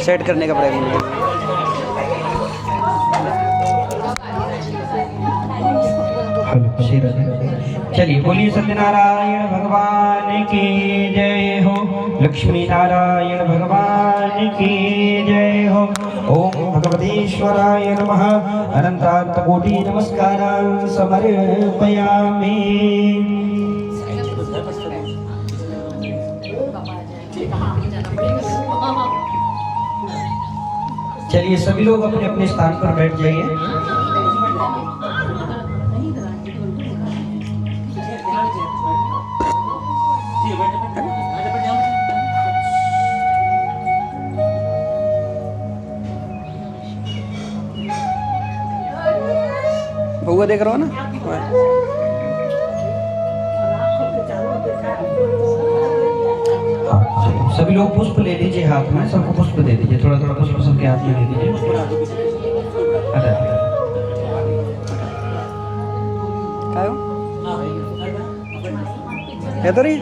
Set करने का प्रयत्न करें। चलिए बोलिए सत्यनारायण भगवान की जय हो, लक्ष्मी नारायण भगवान की जय हो। ओम भगवतीश्वराय नमः। अनंतात् कोटि नमस्कारान् समर्पयामि। चलिए सभी लोग अपने अपने स्थान पर बैठ जाइए। भगवा देख रहा हो ना। सभी लोग पुष्प ले लीजिए हाथ में, सबको पुष्प दे दीजिए, थोड़ा थोड़ा पुष्प सबके हाथ में दे दीजिए। तो रही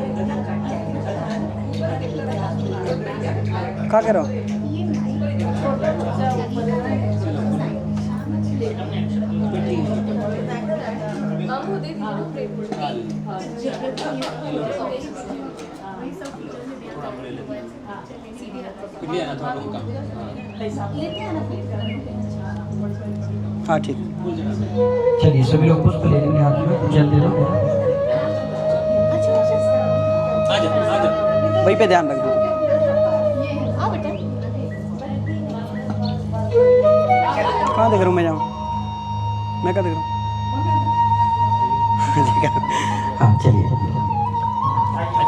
क्या कह रहा हो? हाँ ठीक। चलिए सभी लोग पुष्प ले लेंगे हाथ में, जल दे दो। वहीं पे ध्यान रख दो। कहाँ देख रहा हूँ मैं? जाऊँ मैं क्या देख रहा हूँ? हाँ चलिए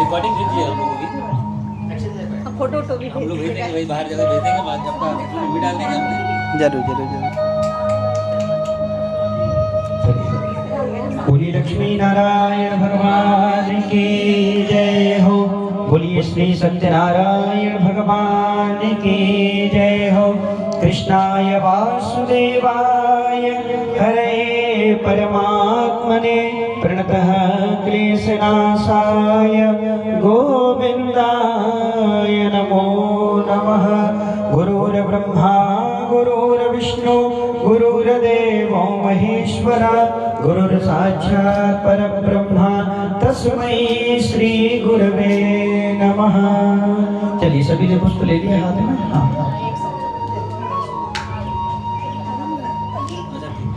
रिकॉर्डिंग कीजिए हम लोगों की, फोटो तो भी हम लोग भेजेंगे, वही बाहर जगह भेज देंगे, बाद में आपका भी डाल देंगे हमने। जरूर जरूर जरूर। बोलिए लक्ष्मी नारायण भगवान की जय हो, बोलिए श्री सत्यनारायण भगवान की जय हो। कृष्णाय वासुदेवाय हरे परमात्मने प्रणतः क्लेशनाशाय गोविन्दाय नमो नमः। गुरुर्ब्रह्मा गुरुर्विष्णु गुरुर्देवो महेश्वरा, गुरुर्साक्षात् परब्रह्मा तस्मै श्री गुरवे नमः। चलिए सभी ने पुष्प ले लिया हाथ में।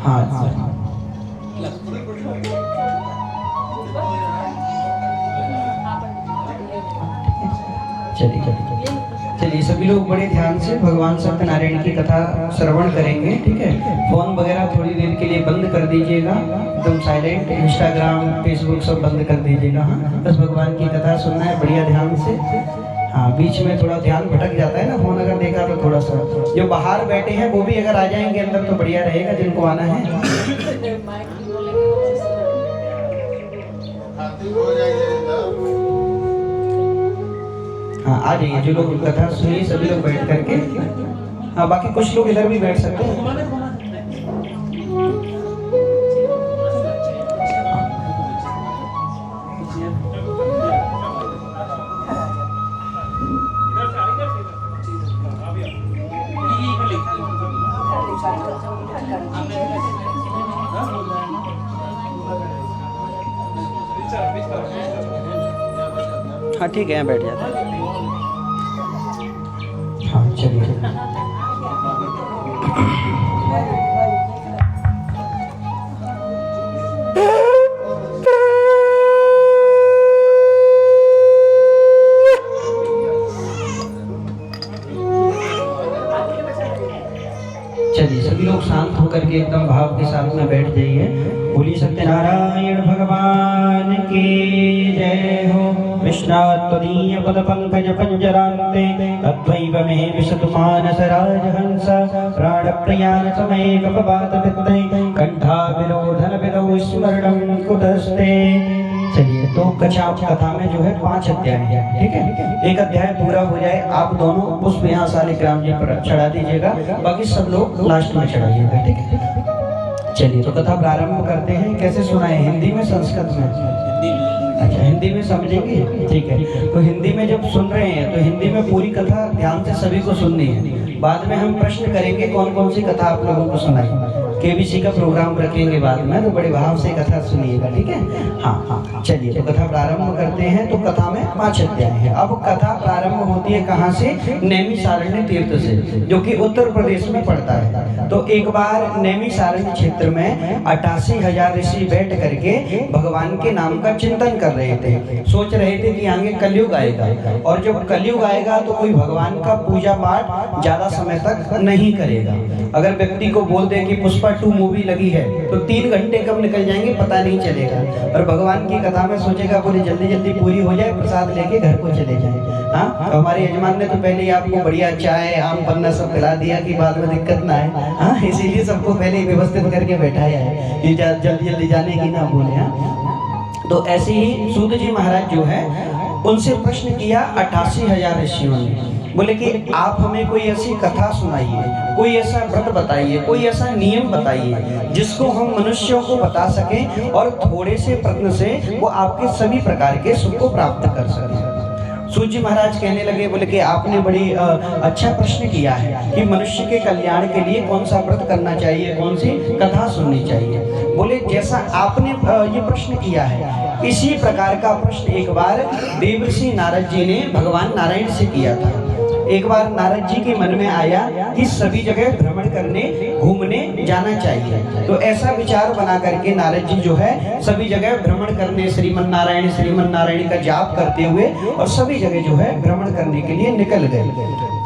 हाँ हाँ चलिए चलिए सभी लोग बड़े ध्यान से भगवान सत्यनारायण की कथा श्रवण करेंगे, ठीक है। फोन वगैरह थोड़ी देर के लिए बंद कर दीजिएगा, एकदम साइलेंट। इंस्टाग्राम फेसबुक सब बंद कर दीजिएगा। हाँ बस भगवान की कथा सुनना है बढ़िया ध्यान से। हाँ बीच में थोड़ा ध्यान भटक जाता है ना, फोन अगर देखा तो थोड़ा सा। जो बाहर बैठे हैं वो भी अगर आ जाएंगे अंदर तो बढ़िया रहेगा, जिनको आना है। हाँ आ जाइए, जो लोग कथा सुनिए सभी लोग बैठ करके। हाँ बाकी कुछ लोग इधर भी बैठ सकते हैं। हाँ ठीक है, यहाँ बैठ जाते हैं। हाँ चलिए चलिए सभी लोग शांत होकर के एकदम भाव के साथ में बैठ जाइए। बोलिए सत्यनारायण भगवान की जय हो। कृष्णात्वदीय पद पंकज पंजरान्ते तद्वैव मे विशतु मानस राजहंस प्राणप्रयाण समय कपवात पित्ते कंठाविरोधन विदौ स्मरणं कुतस्ते। चलिए तो कथा में जो है 5 अध्याय है, ठीक है। एक अध्याय पूरा हो जाए, आप दोनों पुष्प यहाँ शालिग्राम जी पर चढ़ा दीजिएगा, बाकी सब लोग लास्ट में चढ़ाइएगा, ठीक है। चलिए तो कथा प्रारंभ करते हैं। कैसे सुनाए, हिंदी में संस्कृत में? अच्छा हिंदी में समझेंगे, ठीक है। तो हिंदी में जब सुन रहे हैं तो हिंदी में पूरी कथा ध्यान से सभी को सुननी है। बाद में हम प्रश्न करेंगे कौन कौन सी कथा आप लोगों को सुनाई। केबीसी का प्रोग्राम रखेंगे बाद में, तो बड़े भाव से कथा सुनिएगा, ठीक है। हाँ, चलिए तो कथा प्रारंभ करते हैं। तो कथा में 5 अध्याय है। अब कथा प्रारंभ होती है कहाँ से? नैमिषारण्य तीर्थ से, जो कि उत्तर प्रदेश में पड़ता है। तो एक बार नैमिषारण्य क्षेत्र में 88,000 ऋषि बैठ करके भगवान के नाम का चिंतन कर रहे थे। सोच रहे थे कि आगे कलयुग आएगा, और जब कलयुग आएगा तो कोई भगवान का पूजा पाठ ज्यादा समय तक नहीं करेगा। अगर व्यक्ति को बोल दे कि पुष्पा 2 मूवी लगी है तो 3 घंटे कब निकल जाएंगे पता नहीं चलेगा। और भगवान की कथा में सोचेगा पूरी जल्दी जल्दी पूरी हो जाए, प्रसाद लेके घर को चले जाए। हाँ, तो हमारे यजमान ने तो पहले ही आपको बढ़िया चाय आम पन्ना सब पिला दिया कि बाद में दिक्कत ना आए। हाँ, इसीलिए सबको पहले व्यवस्थित करके बैठाया है कि जल्दी जल्दी जाने की ना बोले। हाँ, तो ऐसे ही सूत जी महाराज जो है उनसे प्रश्न किया 88,000 ऋषियों ने। बोले कि आप हमें कोई ऐसी कथा सुनाइए, कोई ऐसा व्रत बताइए, कोई ऐसा नियम बताइए जिसको हम मनुष्यों को बता सकें और थोड़े से प्रश्न से वो आपके सभी प्रकार के सुख को प्राप्त कर सकें। सूत जी महाराज कहने लगे, बोले कि आपने बड़ी अच्छा प्रश्न किया है कि मनुष्य के कल्याण के लिए कौन सा व्रत करना चाहिए, कौन सी कथा सुननी चाहिए। बोले जैसा आपने ये प्रश्न किया है इसी प्रकार का प्रश्न एक बार देवर्षि नारद जी ने भगवान नारायण से किया था। एक बार नारद जी के मन में आया कि सभी जगह भ्रमण करने घूमने जाना चाहिए। तो ऐसा विचार बना करके नारद जी जो है सभी जगह भ्रमण करने श्रीमन नारायण का जाप करते हुए और सभी जगह जो है भ्रमण करने के लिए निकल गए।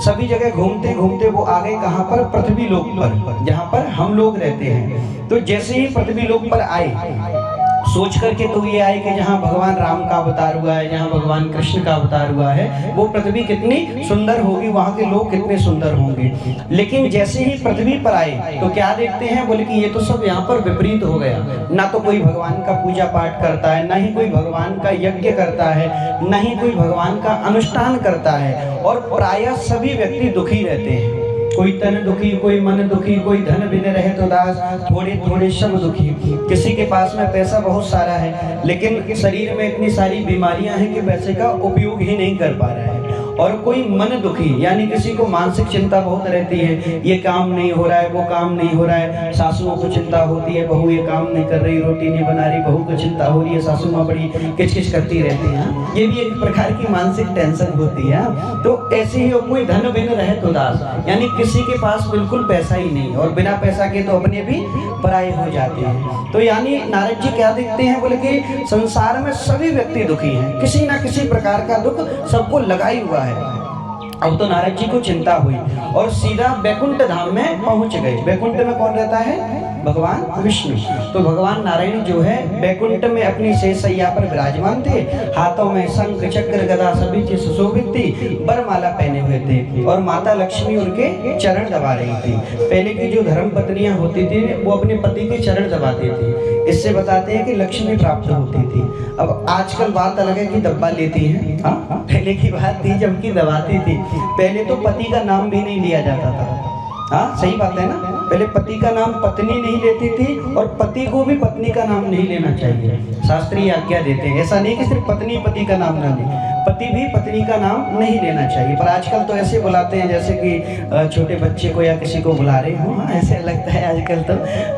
सभी जगह घूमते घूमते वो आ गए कहाँ पर? पृथ्वी लोक पर, जहाँ पर हम लोग रहते हैं। तो जैसे ही पृथ्वी लोक पर आए सोच करके तो ये आए कि जहाँ भगवान राम का अवतार हुआ है, जहाँ भगवान कृष्ण का अवतार हुआ है, वो पृथ्वी कितनी सुंदर होगी, वहाँ के लोग कितने सुंदर होंगे। लेकिन जैसे ही पृथ्वी पर आए तो क्या देखते हैं? बोले कि ये तो सब यहाँ पर विपरीत हो गया। ना तो कोई भगवान का पूजा पाठ करता है, ना ही कोई भगवान का यज्ञ करता है, ना ही कोई भगवान का अनुष्ठान करता है, और प्रायः सभी व्यक्ति दुखी रहते हैं। कोई तन दुखी, कोई मन दुखी, कोई धन बिन रहे तो दास, थोड़े थोड़े सब दुखी। किसी के पास में पैसा बहुत सारा है लेकिन शरीर में इतनी सारी बीमारियां हैं कि पैसे का उपयोग ही नहीं कर पा रहा है। और कोई मन दुखी, यानी किसी को मानसिक चिंता बहुत रहती है, ये काम नहीं हो रहा है, वो काम नहीं हो रहा है। सासुओं को चिंता होती है, बहू ये काम नहीं कर रही, रोटी नहीं बना रही, बहू को चिंता हो रही है, सासू माँ बड़ी किचकिच करती रहती है। ये भी एक प्रकार की मानसिक टेंशन होती है। तो ऐसे ही कोई धन बिन रहे तो दास, यानी किसी के पास बिल्कुल पैसा ही नहीं, और बिना पैसा के तो अपने भी पराये हो जाते हैं। तो यानी नारद जी क्या देखते हैं? बोले कि संसार में सभी व्यक्ति दुखी हैं, किसी ना किसी प्रकार का दुख सबको लगा ही हुआ है। अब तो नारद जी को चिंता हुई और सीधा बैकुंठ धाम में पहुंच गए। बैकुंठ में कौन रहता है? भगवान विष्णु। तो भगवान नारायण जो है बैकुंठ में अपनी शेषैया पर विराजमान थे। हाथों में शंख चक्र गदा सभी चीज सुशोभित थी, वरमाला पहने हुए थे, और माता लक्ष्मी उनके चरण दबा रही थी। पहले की जो धर्म पत्नियां होती थी वो अपने पति के चरण दबाती थी, इससे बताते हैं कि लक्ष्मी प्राप्त होती थी। अब आजकल बात अलग है कि दब्बा लेती है। हाँ, पहले की बात थी जब की दबाती थी। पहले तो पति का नाम भी नहीं लिया जाता था। हाँ, सही बात है ना। पहले पति का नाम पत्नी नहीं लेती थी, और पति को भी पत्नी का नाम नहीं लेना चाहिए। शास्त्रीय आज्ञा देते हैं, ऐसा नहीं कि सिर्फ पत्नी पति का नाम ना ले, पति भी पत्नी का नाम नहीं लेना चाहिए। पर आजकल तो ऐसे बुलाते हैं जैसे कि छोटे बच्चे को या किसी को बुला रहे हो, ऐसे लगता है आजकल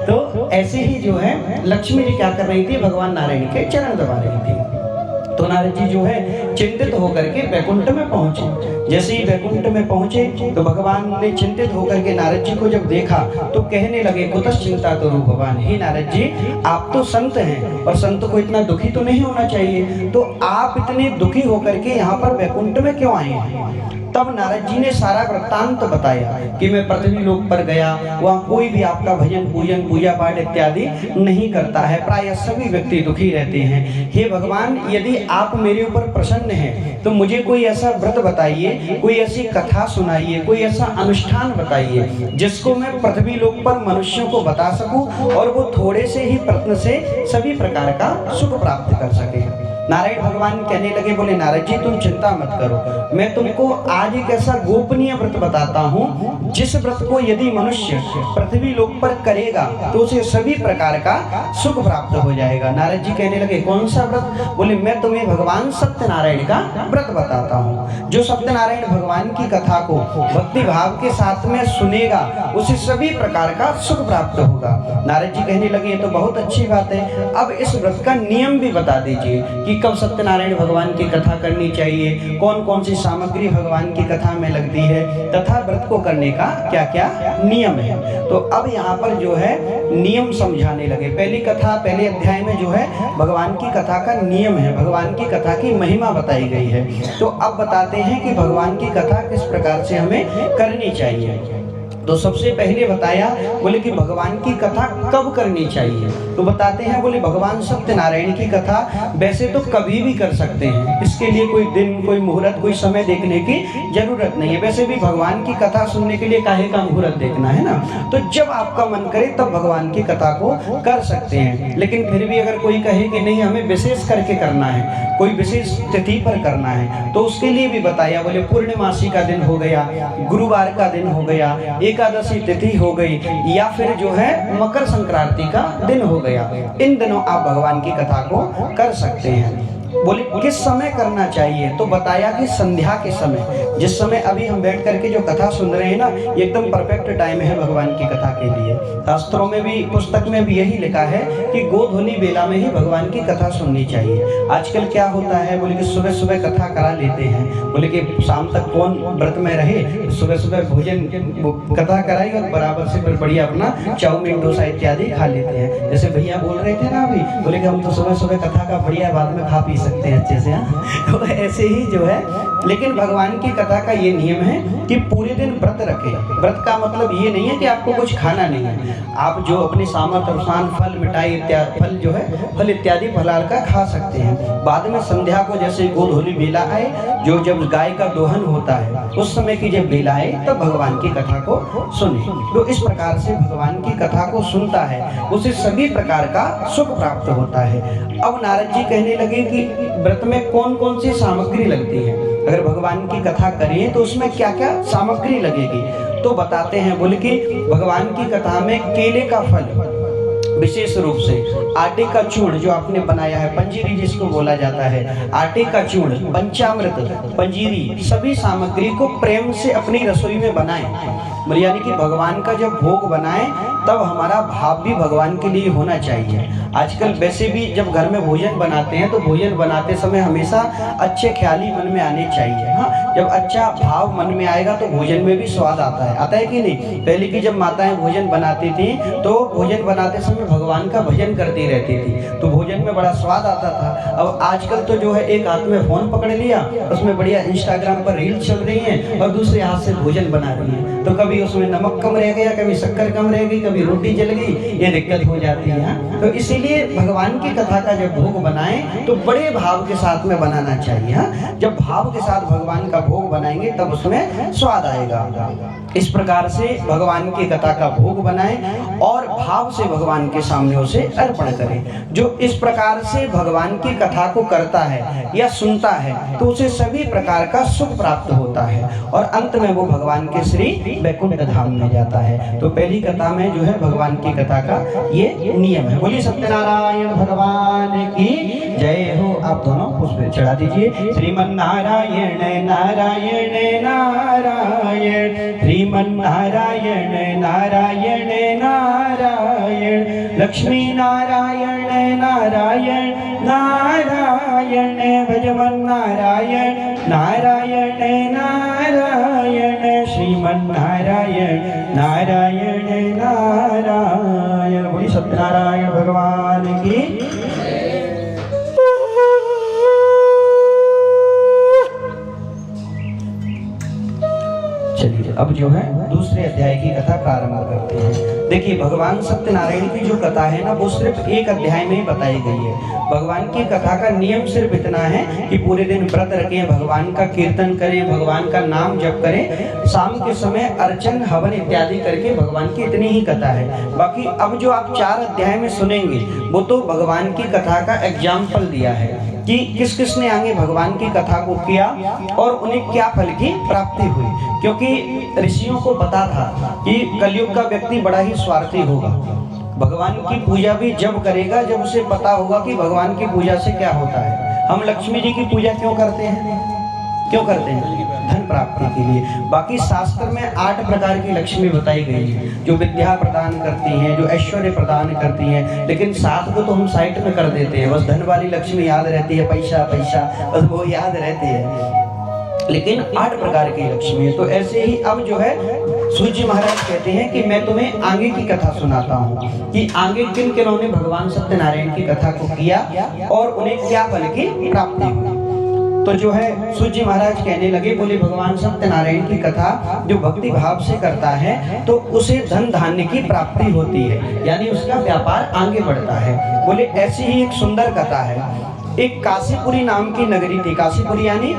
तो ऐसे ही जो है लक्ष्मी जी क्या कर रही थी? भगवान नारायण के चरण दबा रही थी। तो नारद जी जो है चिंतित होकर के बैकुंठ में पहुंचे। जैसे ही बैकुंठ में पहुंचे तो भगवान ने चिंतित होकर के नारद जी को जब देखा तो कहने लगे, कुतः चिंता तो भगवान, ही नारद जी आप तो संत हैं और संत को इतना दुखी तो नहीं होना चाहिए, तो आप इतने दुखी होकर के यहाँ पर बैकुंठ में क्यों आए हैं? तब नारद जी ने सारा वृत्तांत बताया कि मैं पृथ्वी लोक पर गया, वहाँ कोई भी आपका भजन पूजन पूजा पाठ इत्यादि नहीं करता है, प्रायः सभी व्यक्ति दुखी रहते हैं। हे भगवान, यदि आप मेरे ऊपर प्रसन्न हैं तो मुझे कोई ऐसा व्रत बताइए, कोई ऐसी कथा सुनाइए, कोई ऐसा अनुष्ठान बताइए जिसको मैं पृथ्वी लोक पर मनुष्यों को बता सकूं और वो थोड़े से ही प्रयत्न से सभी प्रकार का सुख प्राप्त कर सके। नारायण भगवान कहने लगे, बोले नारद जी तुम चिंता मत करो, मैं तुमको आज एक ऐसा गोपनीय व्रत बताता हूँ जिस व्रत को यदि मनुष्य पृथ्वी लोक पर करेगा तो उसे सभी प्रकार का सुख प्राप्त हो जाएगा। नारद जी कहने लगे कौन सा व्रत? बोले मैं तुम्हें भगवान सत्यनारायण का व्रत बताता हूँ। जो सत्यनारायण भगवान की कथा को भक्ति भाव के साथ में सुनेगा उसे सभी प्रकार का सुख प्राप्त होगा। नारद जी कहने लगे ये तो बहुत अच्छी बात है, अब इस व्रत का नियम भी बता दीजिए कि कब सत्यनारायण भगवान की कथा करनी चाहिए, कौन कौन सी सामग्री भगवान की कथा में लगती है, तथा व्रत को करने का क्या क्या नियम है। तो अब यहाँ पर जो है नियम समझाने लगे। पहली कथा, पहले अध्याय में जो है भगवान की कथा का नियम है, भगवान की कथा की महिमा बताई गई है। तो अब बताते हैं कि भगवान की कथा किस प्रकार से हमें करनी चाहिए। तो सबसे पहले बताया, बोले कि भगवान की कथा कब करनी चाहिए। तो बताते हैं, बोले भगवान सत्यनारायण की कथा वैसे तो कभी भी कर सकते हैं, इसके लिए कोई दिन, कोई मुहूर्त, कोई समय देखने की जरूरत नहीं है। वैसे भी भगवान की कथा सुनने के लिए काहे का मुहूर्त देखना है ना। तो जब आपका मन करे तब भगवान की कथा को कर सकते हैं। लेकिन फिर भी अगर कोई कहे कि नहीं हमें विशेष करके करना है, कोई विशेष तिथि पर करना है, तो उसके लिए भी बताया। बोले पूर्णिमासी का दिन हो गया, गुरुवार का दिन हो गया, एकादशी तिथि हो गई, या फिर जो है मकर संक्रांति का दिन हो गया, इन दिनों आप भगवान की कथा को कर सकते हैं। बोले किस समय करना चाहिए? तो बताया कि संध्या के समय, जिस समय अभी हम बैठ करके जो कथा सुन रहे हैं ना, ये एकदम परफेक्ट टाइम है भगवान की कथा के लिए। शास्त्रों में भी, पुस्तक में भी यही लिखा है कि गोधूली बेला में ही भगवान की कथा सुननी चाहिए। आजकल क्या होता है, बोले कि सुबह सुबह कथा करा लेते हैं, बोले कि शाम तक कौन व्रत में रहे, सुबह सुबह भोजन कथा कराई और बराबर से फिर बढ़िया अपना चाउमीन, डोसा इत्यादि खा लेते हैं। जैसे भैया बोल रहे थे ना अभी, बोले कि हम तो सुबह सुबह कथा का बढ़िया बाद में खा पी सकते हैं अच्छे से। तो ऐसे ही जो है, लेकिन भगवान की कथा का ये नियम है कि पूरे दिन व्रत रखें। व्रत का मतलब ये नहीं है कि आपको कुछ खाना नहीं है, आप जो अपने सामर्थ्य अनुसार फल, मिठाई इत्यादि, फल जो है फल इत्यादि फलाल का खा सकते हैं। बाद में संध्या को जैसे गोधूली बेला आए, जो जब गाय का दोहन होता है उस समय की जब बेला आए तब भगवान की कथा को सुने। तो इस प्रकार से भगवान की कथा को सुनता है उसे सभी प्रकार का सुख प्राप्त होता है। अब नारद जी कहने लगे कि व्रत में कौन कौन सी सामग्री लगती है, अगर भगवान की कथा करें तो उसमें क्या क्या सामग्री लगेगी। तो बताते हैं, बोले कि भगवान की कथा में केले का फल, विशेष रूप से आटे का चूर्ण जो आपने बनाया है, पंजीरी जिसको बोला जाता है, आटे का चूर्ण, पंचामृत, पंजीरी, सभी सामग्री को प्रेम से अपनी रसोई में बनाएं। यानी कि भगवान का जब भोग बनाएं तब हमारा भाव भी भगवान के लिए होना चाहिए। आजकल वैसे भी जब घर में भोजन बनाते हैं तो भोजन बनाते समय हमेशा अच्छे ख्याली मन में आने चाहिए। हाँ, जब अच्छा भाव मन में आएगा तो भोजन में भी स्वाद आता है कि नहीं। पहले की जब माताएं भोजन बनाती थी तो भोजन बनाते समय भगवान का भजन करती रहती थी, तो भोजन में बड़ा स्वाद आता था। अब आजकल तो जो है एक हाथ में फोन पकड़ लिया, उसमें बढ़िया इंस्टाग्राम पर रील चल रही है और दूसरे हाथ से भोजन बना रही है, तो कभी उसमें नमक कम रह गया, कभी शक्कर कम रह गई, कभी रोटी जल गई, ये दिक्कत हो जाती है। तो इसीलिए भगवान की कथा का जब भोग बनाएं तो बड़े भाव के साथ में बनाना चाहिए। जब भाव के साथ भगवान का भोग बनाएंगे तब उसमें स्वाद आएगा। इस प्रकार से भगवान की कथा का भोग बनाएं और भाव से भगवान के सामने उसे अर्पण करें। जो इस प्रकार से भगवान की कथा को करता है या सुनता है तो उसे सभी प्रकार का सुख प्राप्त होता है और अंत में वो भगवान के श्री वैकुंठ धाम में जाता है। तो पहली कथा में जो है भगवान की कथा का ये नियम है। बोलिए सत्यनारायण भगवान की जय हो। आप दोनों पुष्प चढ़ा दीजिए। श्रीमन्नारायण नारायण नारायण, श्रीमन्नारायण नारायण नारायण, लक्ष्मी नारायण नारायण नारायण, भजमन्नारायण नारायण नारायण, श्रीमन्नारायण नारायण नारायण। बोलिए सत्यनारायण भगवान की। चलिए अब जो है दूसरे अध्याय की कथा प्रारंभ करते हैं। देखिए भगवान सत्यनारायण की जो कथा है ना वो सिर्फ एक अध्याय में ही बताई गई है। भगवान की कथा का नियम सिर्फ इतना है कि पूरे दिन व्रत रखें, भगवान का कीर्तन करें, भगवान का नाम जप करें, शाम के समय अर्चन हवन इत्यादि करके भगवान की इतनी ही कथा है। बाकी अब जो आप 4 अध्याय में सुनेंगे वो तो भगवान की कथा का एग्जाम्पल दिया है। कि किस किस ने आगे भगवान की कथा को किया और उन्हें क्या फल की प्राप्ति हुई। क्योंकि ऋषियों को पता था कि कलयुग का व्यक्ति बड़ा ही स्वार्थी होगा। भगवान की पूजा भी जब करेगा जब उसे पता होगा कि भगवान की पूजा से क्या होता है। हम लक्ष्मी जी की पूजा क्यों करते हैं? क्यों करते हैं? धन प्राप्ति के लिए। बाकी शास्त्र में 8 प्रकार की लक्ष्मी बताई गई है, जो विद्या प्रदान करती हैं, जो ऐश्वर्य प्रदान करती हैं। लेकिन 7 को तो हम साइड में कर देते हैं, बस धन वाली लक्ष्मी याद रहती है, पैसा पैसा बस वो याद रहती है। लेकिन 8 प्रकार की लक्ष्मी है। तो ऐसे ही अब जो है सूर्य महाराज कहते हैं कि मैं तुम्हें आगे की कथा सुनाता हूँ कि आगे किन किनों ने भगवान सत्यनारायण की कथा को किया और उन्हें क्या फल की प्राप्ति हुई। तो जो है सूर्य महाराज कहने लगे, बोले भगवान सत्यनारायण की कथा जो भक्ति भाव से करता है तो उसे धन धान्य की प्राप्ति होती है, यानी उसका व्यापार आगे बढ़ता है। बोले ऐसी ही एक सुंदर कथा है। एक काशीपुरी नाम की नगरी थी। काशीपुरी यानी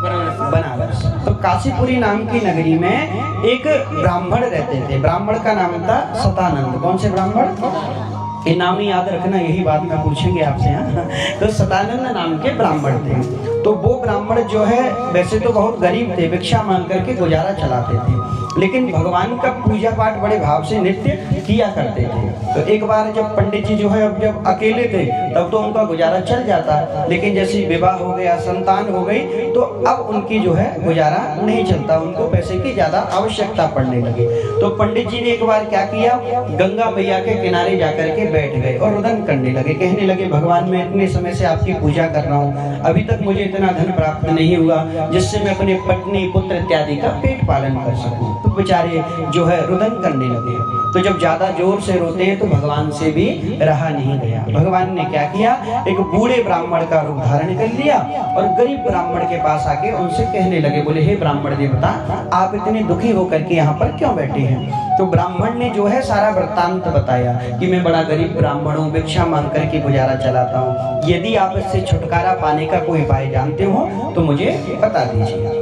बनारस। तो काशीपुरी नाम की नगरी में एक ब्राह्मण रहते थे। ब्राह्मण का नाम था सतानंद। कौन से ब्राह्मण? ये नाम ही याद रखना, यही बात मैं पूछेंगे आपसे। हाँ, तो सतानंद नाम के ब्राह्मण थे। तो वो ब्राह्मण जो है वैसे तो बहुत गरीब थे, भिक्षा मांग करके गुजारा चलाते थे, लेकिन भगवान का पूजा पाठ बड़े भाव से नित्य किया करते थे। तो एक बार जब पंडित जी जो है अब जब अकेले थे तब तो उनका गुजारा चल जाता, लेकिन जैसे विवाह हो गया, संतान हो गई, तो अब उनकी जो है गुजारा नहीं चलता, उनको पैसे की ज्यादा आवश्यकता पड़ने लगी। तो पंडित जी ने एक बार क्या किया, गंगा मैया के किनारे जाकर के बैठ गए और रुदन करने लगे। कहने लगे, भगवान मैं इतने समय से आपकी पूजा कर रहा हूँ, अभी तक मुझे इतना धन प्राप्त नहीं हुआ जिससे मैं अपने पत्नी पुत्र इत्यादि का पेट पालन कर सकूं। तो बेचारे जो है रुदन करने लगे। तो जब ज्यादा जोर से रोते हैं तो भगवान से भी रहा नहीं गया। भगवान ने क्या किया, एक बूढ़े ब्राह्मण का रूप धारण कर लिया और गरीब ब्राह्मण के पास आके उनसे कहने लगे, बोले हे ब्राह्मण देवता, आप इतने दुखी होकर के यहाँ पर क्यों बैठे हैं? तो ब्राह्मण ने जो है सारा वृत्तांत बताया कि मैं बड़ा गरीब ब्राह्मण हूँ, भिक्षा मांग करके गुजारा चलाता हूँ, यदि आप इससे छुटकारा पाने का कोई उपाय जानते हो तो मुझे बता दीजिए।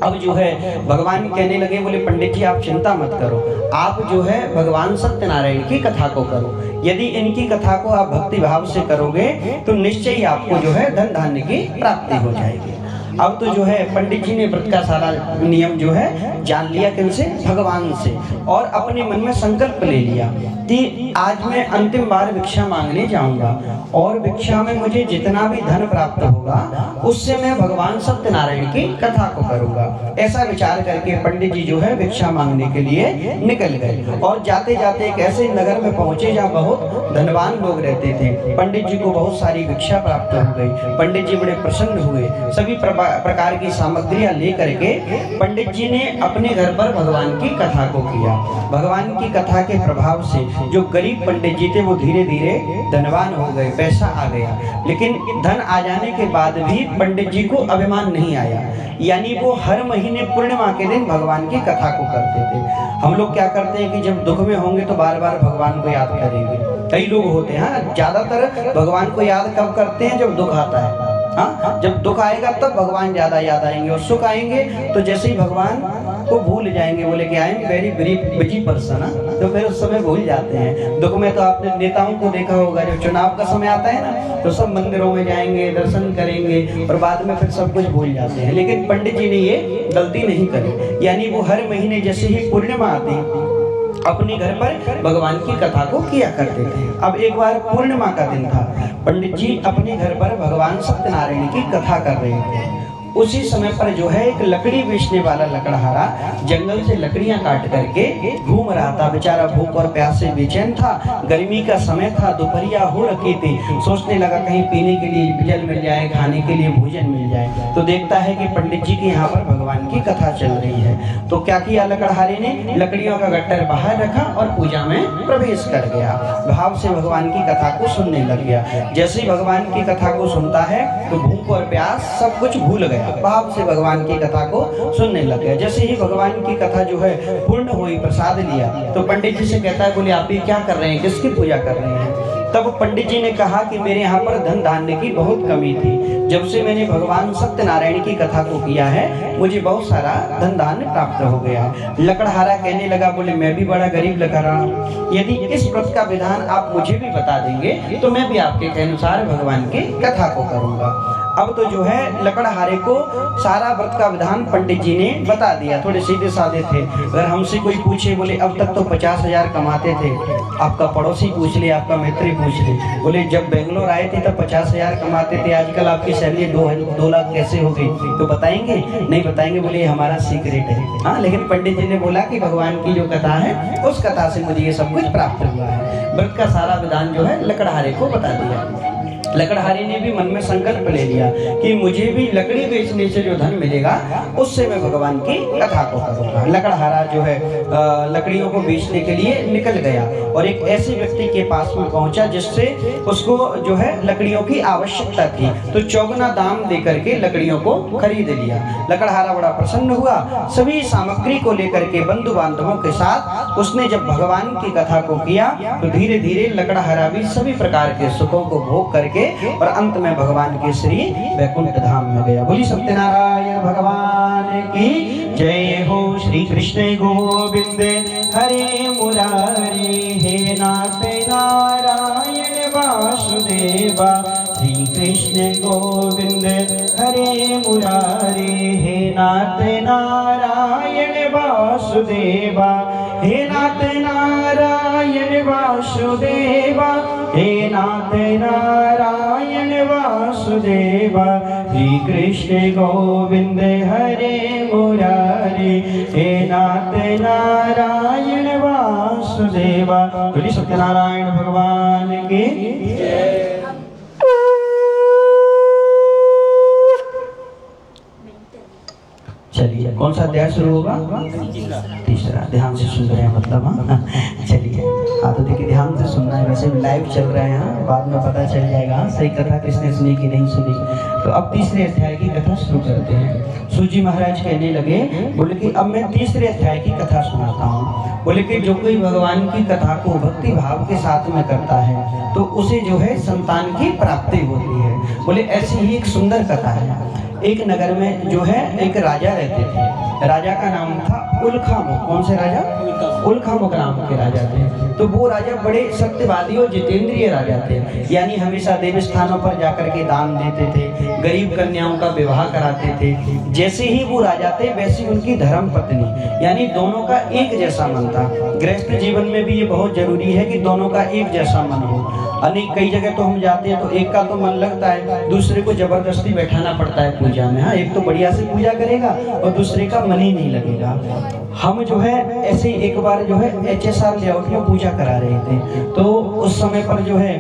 अब जो है भगवान कहने लगे, बोले पंडित जी आप चिंता मत करो, आप जो है भगवान सत्यनारायण की कथा को करो। यदि इनकी कथा को आप भक्ति भाव से करोगे तो निश्चय ही आपको जो है धन धान्य की प्राप्ति हो जाएगी। अब तो जो है पंडित जी ने व्रत का सारा नियम जो है जान लिया, किनसे? भगवान से, और अपने मन में संकल्प ले लिया कि आज मैं अंतिम बार भिक्षा मांगने जाऊंगा और भिक्षा में मुझे जितना भी धन प्राप्त होगा उससे मैं भगवान सत्यनारायण की कथा को करूंगा। ऐसा विचार करके पंडित जी जो है भिक्षा मांगने के लिए निकल गए और जाते जाते एक ऐसे नगर में पहुंचे जहाँ बहुत धनवान लोग रहते थे। पंडित जी को बहुत सारी भिक्षा प्राप्त हो गई। पंडित जी बड़े प्रसन्न हुए, सभी प्रकार की सामग्रियां लेकर के पंडित जी ने अपने घर पर भगवान की कथा को किया। भगवान की कथा के प्रभाव से जो गरीब पंडित जी थे वो धीरे धीरे धनवान हो गए, पैसा आ गया। लेकिन धन आ जाने के बाद भी पंडित जी को अभिमान नहीं आया, यानी वो हर महीने पूर्णिमा के दिन भगवान की कथा को करते थे। हम लोग क्या करते हैं कि जब दुख में होंगे तो बार बार भगवान को याद करेंगे। कई लोग होते हैं ज्यादातर भगवान को याद कब करते हैं? जब दुख आता है। हाँ, जब दुख आएगा तब भगवान ज्यादा याद आएंगे, और सुख आएंगे तो जैसे ही भगवान को भूल जाएंगे, बोले कि I am very busy person, तो फिर उस समय भूल जाते हैं। दुख में तो आपने नेताओं को देखा होगा, जब चुनाव का समय आता है ना तो सब मंदिरों में जाएंगे, दर्शन करेंगे और बाद में फिर सब कुछ भूल जाते हैं। लेकिन पंडित जी ने ये गलती नहीं करी, यानी वो हर महीने जैसे ही पूर्णिमा आती अपने घर पर भगवान की कथा को किया करते थे। अब एक बार पूर्णिमा का दिन था, पंडित जी अपने घर पर भगवान सत्यनारायण की कथा कर रहे थे। उसी समय पर जो है एक लकड़ी बेचने वाला लकड़हारा जंगल से लकड़ियां काट करके घूम रहा था। बेचारा भूख और प्यास से बेचैन था, गर्मी का समय था, दोपहरिया हो रखी थी। सोचने लगा कहीं पीने के लिए जल मिल जाए, खाने के लिए भोजन मिल जाए। तो देखता है कि पंडित जी के यहाँ पर भगवान की कथा चल रही है। तो क्या किया लकड़हारे ने, लकड़ियों का गट्टर बाहर रखा और पूजा में प्रवेश कर गया। भाव से भगवान की कथा को सुनने लग गया। जैसे ही भगवान की कथा को सुनता है तो भूख और प्यास सब कुछ भूल गया। गया, भाव से भगवान की कथा को सुनने लग गया। जैसे ही भगवान की कथा जो है पूर्ण हुई, प्रसाद लिया, तो पंडित जी से कहता है, बोले आप ये क्या कर रहे हैं, किसकी पूजा कर रहे हैं? तब पंडित जी ने कहा कि मेरे यहाँ पर धन धान्य की बहुत कमी थी, जब से मैंने भगवान सत्यनारायण की कथा को किया है मुझे बहुत सारा धन धान्य प्राप्त हो गया है। लकड़हारा कहने लगा, बोले मैं भी बड़ा गरीब लकड़हारा हूँ, यदि इस व्रत का विधान आप मुझे भी बता देंगे तो मैं भी आपके के अनुसार भगवान की कथा को करूँगा। अब तो जो है लकड़हारे को सारा व्रत का विधान पंडित जी ने बता दिया। थोड़े सीधे साधे थे। अगर हमसे कोई पूछे, बोले अब तक तो 50,000 कमाते थे, आपका पड़ोसी पूछ ले, आपका मित्र पूछ ले, बोले जब बेंगलोर आए थे तब 50,000 कमाते थे, आजकल आपकी सैलरी 2 लाख कैसे हो गई? तो बताएंगे? नहीं बताएंगे, बोले हमारा सीक्रेट है। हाँ, लेकिन पंडित जी ने बोला कि भगवान की जो कथा है उस कथा से मुझे ये सब कुछ प्राप्त हुआ है। व्रत का सारा विधान जो है लकड़हारे को बता दिया। लकड़हारी ने भी मन में संकल्प ले लिया कि मुझे भी लकड़ी बेचने से जो धन मिलेगा उससे मैं भगवान की कथा को करूंगा। लकड़हारा जो है लकड़ियों को बेचने के लिए निकल गया और एक ऐसे व्यक्ति के पास में पहुंचा जिससे उसको जो है लकड़ियों की आवश्यकता थी, तो चौगुना दाम दे करके लकड़ियों को खरीद लिया। लकड़हारा बड़ा प्रसन्न हुआ, सभी सामग्री को लेकर के बंधु बांधवों के साथ उसने जब भगवान की कथा को किया तो धीरे धीरे लकड़हारा भी सभी प्रकार के सुखों को भोग करके और अंत में भगवान के श्री वैकुंठ धाम में गया। बोली सत्यनारायण भगवान की जय हो। श्री कृष्ण गोविंद हरे मुरारी, हे नाथ नारायण वासुदेवा। श्री कृष्ण गोविंद हरे मुरारी, हे नाथ नारायण वासुदेवा। हे नाथ नारायण वासुदेवा, हे नाथ नारायण वासुदेवा। श्री कृष्ण गोविंद हरे मुरारी, हे नाथ नारायण वासुदेवा। बोलिए सत्यनारायण भगवान की जय। चलिए, कौन सा अध्याय शुरू होगा? तीसरा। ध्यान से सुन रहे हैं मतलब? हाँ, चलिए। हाँ, तो देखिए ध्यान से सुनना है, वैसे भी लाइव चल रहा है यहाँ, बाद में पता चल जाएगा सही कथा किसने सुनी कि नहीं सुनी। तो अब तीसरे अध्याय की कथा शुरू करते हैं। सूजी महाराज कहने लगे, बोले कि अब मैं तीसरे अध्याय की कथा सुनाता हूँ। बोले कि जो कोई भगवान की कथा को भक्ति भाव के साथ में करता है तो उसे जो है संतान की प्राप्ति होती है। बोले ऐसी ही एक सुंदर कथा है। एक नगर में जो है एक राजा रहते थे। राजा का नाम था उल्खामुख। कौन से राजा? उल्खामुख नाम के राजा थे। तो वो राजा बड़े सत्यवादी और जितेंद्रिय राजा थे, यानी हमेशा देव स्थानों पर जाकर के दान देते थे, गरीब कन्याओं का विवाह कराते थे। जैसे ही वो राजा थे वैसी उनकी धर्म पत्नी, यानी दोनों का एक जैसा मन था। गृहस्थ जीवन में भी ये बहुत जरूरी है कि दोनों का एक जैसा मन हो। अनेक कई जगह तो हम जाते हैं तो एक का तो मन लगता है, दूसरे को जबरदस्ती बैठाना पड़ता है पूजा में। हाँ, एक तो बढ़िया से पूजा करेगा और दूसरे का मन ही नहीं लगेगा। हम जो है ऐसे एक बार जो है HSR लेआउट में पूजा करा रहे थे, तो उस समय पर जो है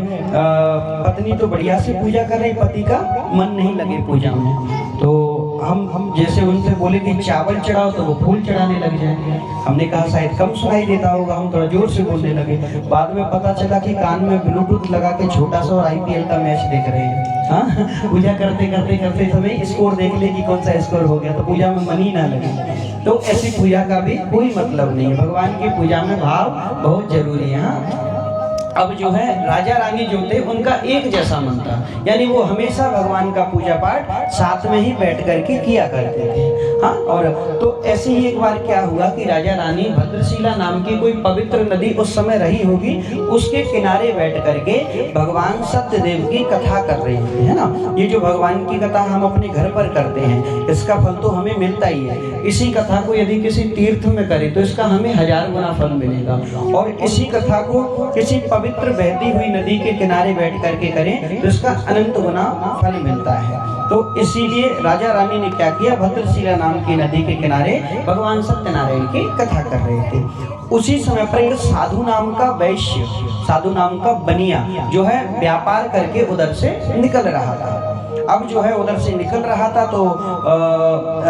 पत्नी तो बढ़िया से पूजा कर रही, पति का मन नहीं लगे पूजा में। तो हम जैसे उनसे बोले कि चावल चढ़ाओ तो वो फूल चढ़ाने लग जाएंगे। हमने कहा शायद कम सुनाई देता होगा, हम थोड़ा जोर से बोलने लगे। बाद में पता चला कि कान में ब्लूटूथ लगा के छोटा सा और IPL का मैच देख रहे हैं। हाँ, पूजा करते करते करते समय स्कोर देख ले कि कौन सा स्कोर हो गया, तो पूजा में मन ही ना लगे। तो ऐसी पूजा का भी कोई मतलब नहीं है। भगवान की पूजा में भाव बहुत जरूरी है। हाँ, अब जो है राजा रानी जो थे उनका एक जैसा मन था, यानी वो हमेशा भगवान का पूजा पाठ साथ में ही बैठ करके किया करते थे। हाँ, और तो ऐसे ही एक बार क्या हुआ कि राजा रानी भद्रशिला नाम की कोई पवित्र नदी उस समय रही होगी, उसके किनारे बैठ करके भगवान सत्यदेव की कथा कर रही थी, है ना। ये जो भगवान की कथा हम अपने घर पर करते हैं, इसका फल तो हमें मिलता ही है। इसी कथा को यदि किसी तीर्थ में करें तो इसका हमें 1000 गुना फल मिलेगा, और इसी कथा को किसी पवित्र बहती हुई नदी के किनारे बैठ करके करें तो इसका अनंत गुना फल मिलता है। तो इसीलिए राजा रानी ने क्या किया, भद्रशिला नाम की नदी के किनारे भगवान सत्यनारायण की कथा कर रहे थे। उसी समय पर एक साधु नाम का वैश्य, साधु नाम का बनिया जो है व्यापार करके उधर से निकल रहा था। अब जो है उधर से निकल रहा था तो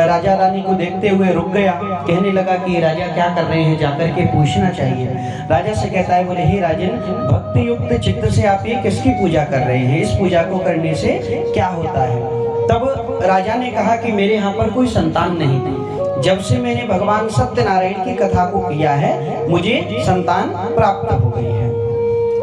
राजा रानी को देखते हुए रुक गया। कहने लगा कि राजा क्या कर रहे हैं, जाकर के पूछना चाहिए। राजा से कहता है, बोले हे राजन, भक्ति युक्त चित्त से आप ये किसकी पूजा कर रहे हैं, इस पूजा को करने से क्या होता है। तब राजा ने कहा कि मेरे यहाँ पर कोई संतान नहीं थी, जब से मैंने भगवान सत्यनारायण की कथा को किया है मुझे संतान प्राप्त हो गई है।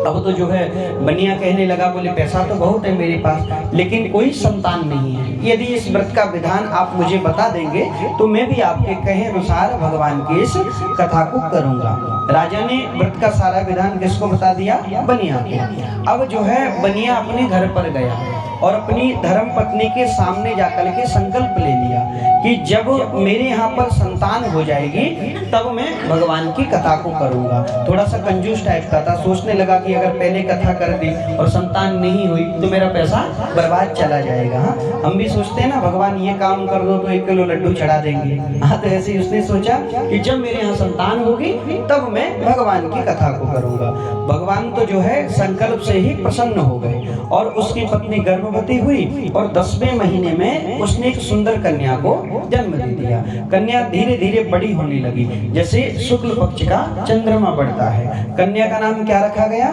अब तो जो है बनिया कहने लगा, बोले पैसा तो बहुत है मेरे पास लेकिन कोई संतान नहीं है, यदि इस व्रत का विधान आप मुझे बता देंगे तो मैं भी आपके कहे अनुसार भगवान की इस कथा को करूंगा। राजा ने व्रत का सारा विधान किसको बता दिया? बनिया को। अब जो है बनिया अपने घर पर गया और अपनी धर्म पत्नी के सामने जाकर के संकल्प ले लिया कि जब मेरे यहाँ पर संतान हो जाएगी तब मैं भगवान की कथा को करूंगा। थोड़ा सा कंजूस टाइप का था, सोचने लगा कि अगर पहले कथा कर दी और संतान नहीं हुई तो मेरा पैसा बर्बाद चला जाएगा। हाँ, हम भी सोचते हैं ना, भगवान ये काम कर दो तो 1 किलो लड्डू चढ़ा देंगे। हाँ, तो ऐसे ही उसने सोचा कि जब मेरे यहाँ संतान होगी तब मैं भगवान की कथा को करूंगा। भगवान तो जो है संकल्प से ही प्रसन्न हो गए और उसकी पत्नी गर्भवती हुई और 10वें महीने में उसने एक सुंदर कन्या को जन्म दे दिया। कन्या धीरे धीरे बड़ी होने लगी, जैसे शुक्ल पक्ष का चंद्रमा बढ़ता है। कन्या का नाम क्या रखा गया?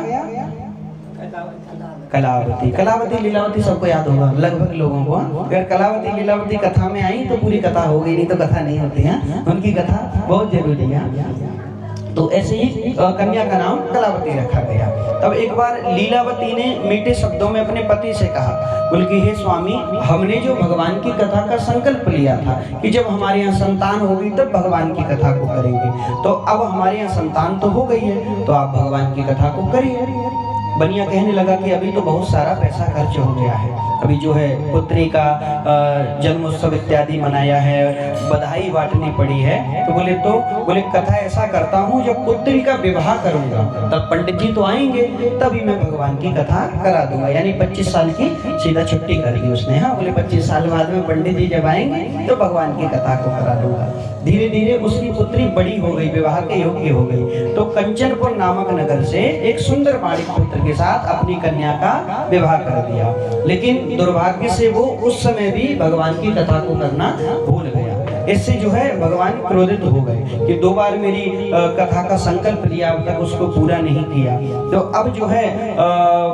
कलावती। कलावती लीलावती सबको याद होगा लगभग लोगों को। अगर कलावती लीलावती कथा में आई तो पूरी कथा हो गई, नहीं तो कथा नहीं होती है। उनकी कथा बहुत जरूरी है। तो ऐसे ही कन्या का नाम कलावती रखा गया। तब एक बार लीलावती ने मीठे शब्दों में अपने पति से कहा, बोले कि हे स्वामी, हमने जो भगवान की कथा का संकल्प लिया था कि जब हमारे यहाँ संतान होगी तब भगवान की कथा को करेंगे, तो अब हमारे यहाँ संतान तो हो गई है तो आप भगवान की कथा को करिए। बनिया कहने लगा कि अभी तो बहुत सारा पैसा खर्च हो गया है, अभी जो है पुत्री का जन्मोत्सव इत्यादि मनाया है, बधाई बांटनी पड़ी है। तो बोले कथा ऐसा करता हूँ, जब पुत्री का विवाह करूंगा तब पंडित जी तो आएंगे, तभी मैं भगवान की कथा करा दूंगा। यानी 25 साल की सीधा छुट्टी कर दी उसने। हाँ, बोले 25 साल बाद में पंडित जी जब आएंगे तो भगवान की कथा को करा दूंगा। धीरे धीरे उसकी पुत्री बड़ी हो गई, विवाह के योग्य हो गई, तो कंचनपुर नामक नगर से एक सुंदर बालिक पुत्र के साथ अपनी कन्या का विवाह कर दिया। लेकिन दुर्भाग्य से वो उस समय भी भगवान की कथा को करना भूल गया। इससे जो है भगवान क्रोधित हो गए कि 2 बार मेरी कथा का संकल्प लिया, अब तक उसको पूरा नहीं किया। तो अब जो है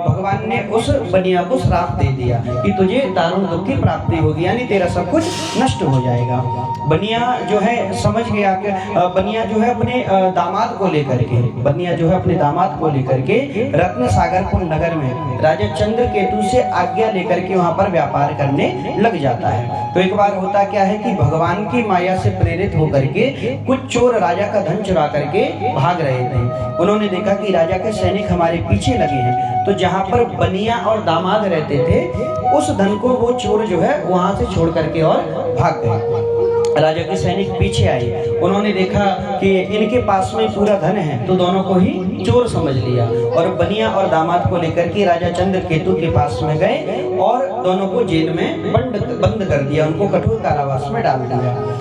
भगवान ने उस बनिया को श्राप दे दिया कि तुझे दारुण दुख की प्राप्ति होगी, यानी तेरा सब कुछ नष्ट हो जाएगा। बनिया जो है समझ गया कि बनिया जो है अपने दामाद को लेकर के रत्न सागरपुर नगर में राजा चंद्रकेतु से आज्ञा लेकर के वहां पर व्यापार करने लग जाता है। तो एक बार होता क्या है कि भगवान की माया से प्रेरित होकर के कुछ चोर राजा का धन चुरा करके भाग रहे थे। उन्होंने देखा कि राजा के सैनिक हमारे पीछे लगे हैं, तो जहां पर बनिया और दामाद रहते थे उस धन को वो चोर जो है वहां से छोड़ करके और भाग गए। राजा के सैनिक पीछे आए, उन्होंने देखा कि इनके पास में पूरा धन है, तो दोनों को ही चोर समझ लिया और बनिया और दामाद को लेकर के राजा चंद्रकेतु के पास में गए और दोनों को जेल में बंद कर दिया, उनको कठोर कारावास में डाल दिया।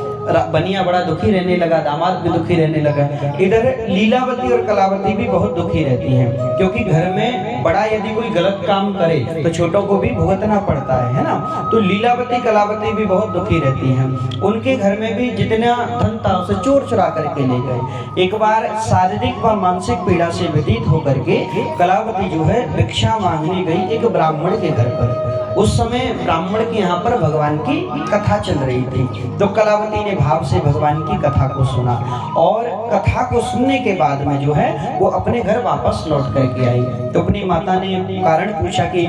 बनिया बड़ा दुखी रहने लगा, दामाद भी दुखी रहने लगा। इधर लीलावती और कलावती भी बहुत दुखी रहती हैं, क्योंकि घर में बड़ा यदि कोई गलत काम करे तो छोटों को भी भुगतना पड़ता है ना। तो लीलावती कलावती भी बहुत दुखी रहती हैं। उनके घर में भी जितना धन था उसे चोर चुरा करके ले गए। एक बार शारीरिक व मानसिक पीड़ा से व्यतीत होकर के कलावती जो है भिक्षा मांगने गई एक ब्राह्मण के घर पर। उस समय ब्राह्मण के यहाँ पर भगवान की कथा चल रही थी, तो कलावती ने भाव से भगवान की कथा को सुना और कथा को सुनने के बाद में जो है वो अपने घर वापस लौट करके आई। तो अपनी माता ने कारण पूछा कि